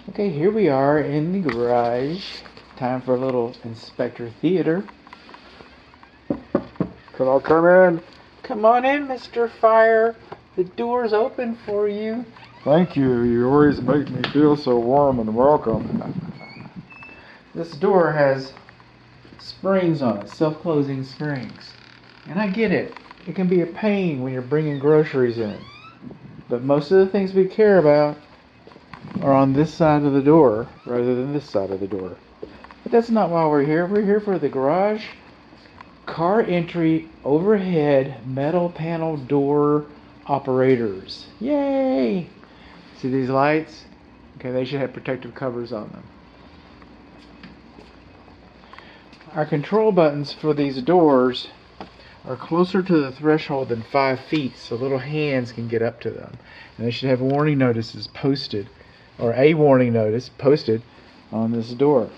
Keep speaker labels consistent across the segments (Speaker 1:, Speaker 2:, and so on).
Speaker 1: Okay, here we are in the garage. Time for a little Inspector Theater.
Speaker 2: Can I come in?
Speaker 1: Come on in, Mr. Fire. The door's open for you.
Speaker 2: Thank you. You always make me feel so warm and welcome.
Speaker 1: This door has springs on it, self-closing springs. And I get it. It can be a pain when you're bringing groceries in. But most of the things we care about are on this side of the door rather than this side of the door. But that's not why we're here. We're here for the garage car entry overhead metal panel door operators. Yay! See these lights? Okay, they should have protective covers on them. Our control buttons for these doors are closer to the threshold than 5 feet, so little hands can get up to them. And they should have warning notices posted, or a warning notice posted on this door.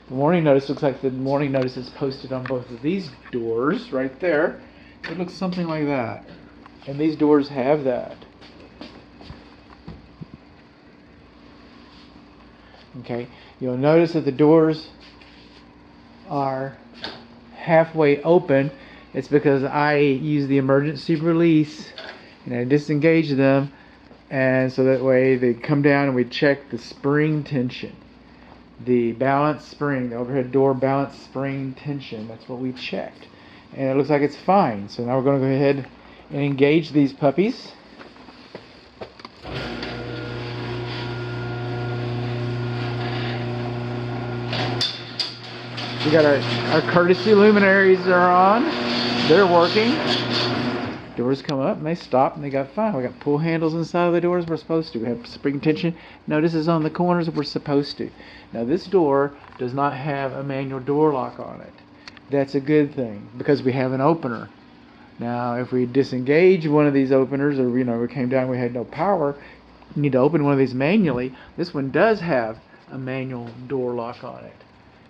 Speaker 1: The warning notice looks like the warning notice is posted on both of these doors right there. It looks something like that. And these doors have that. Okay, you'll notice that the doors are halfway open. It's because I use the emergency release and I disengage them, and so that way they come down and we check the spring tension. The balance spring, the overhead door balance spring tension, that's what we checked. And it looks like it's fine. So now we're going to go ahead and engage these puppies. We got our courtesy luminaries are on. They're working. Doors come up and they stop and they got fine. We got pull handles inside of the doors we're supposed to. We have spring tension notices on the corners we're supposed to. Now this door does not have a manual door lock on it. That's a good thing because we have an opener. Now if we disengage one of these openers, or we came down and we had no power, you need to open one of these manually. This one does have a manual door lock on it.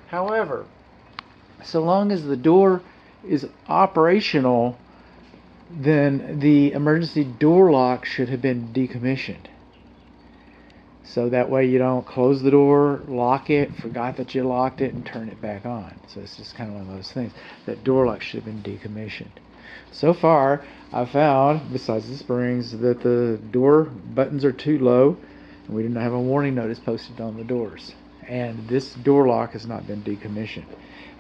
Speaker 1: However, so long as the door is operational, then the emergency door lock should have been decommissioned. So that way you don't close the door, lock it, forgot that you locked it, and turn it back on. So it's just kind of one of those things. That door lock should have been decommissioned. So far, I've found, besides the springs, that the door buttons are too low, and we didn't have a warning notice posted on the doors. And this door lock has not been decommissioned.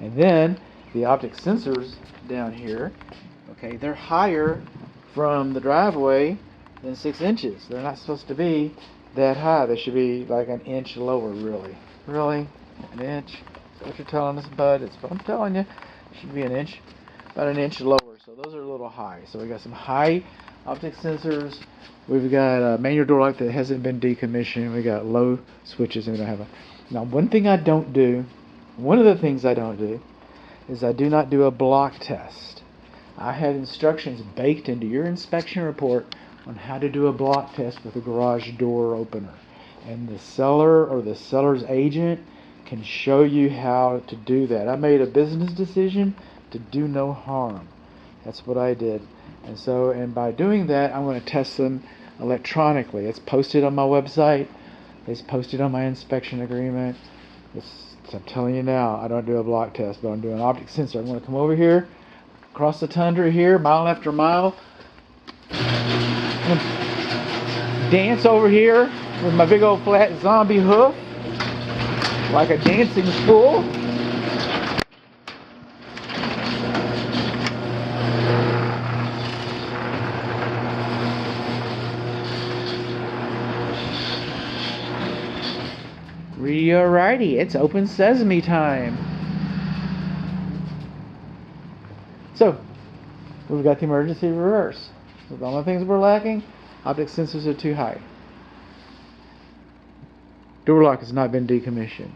Speaker 1: And then the optic sensors down here, okay, they're higher from the driveway than 6 inches. They're not supposed to be that high. They should be like an inch lower, really. Really? An inch? Is that what you're telling us, bud? It's what I'm telling you. It should be an inch, about an inch lower. So those are a little high. So we got some high optic sensors. We've got a manual door lock that hasn't been decommissioned. We got low switches, and we don't have a. Now, one of the things I don't do is I do not do a block test. I have instructions baked into your inspection report on how to do a block test with a garage door opener. And the seller or the seller's agent can show you how to do that. I made a business decision to do no harm. That's what I did. And by doing that, I'm going to test them electronically. It's posted on my website. It's posted on my inspection agreement. I'm telling you now, I don't do a block test, but I'm doing an optic sensor. I'm going to come over here, across the tundra here, mile after mile. I'm going to dance over here with my big old flat zombie hoof, like a dancing fool. Alrighty, it's open sesame time. So, we've got the emergency reverse. So the only things we're lacking, optic sensors are too high. Door lock has not been decommissioned.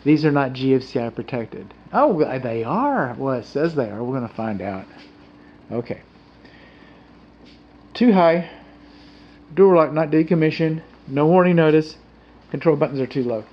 Speaker 1: These are not GFCI protected. Oh, they are. Well, it says they are. We're going to find out. Okay. Too high. Door lock not decommissioned. No warning notice. Control buttons are too low.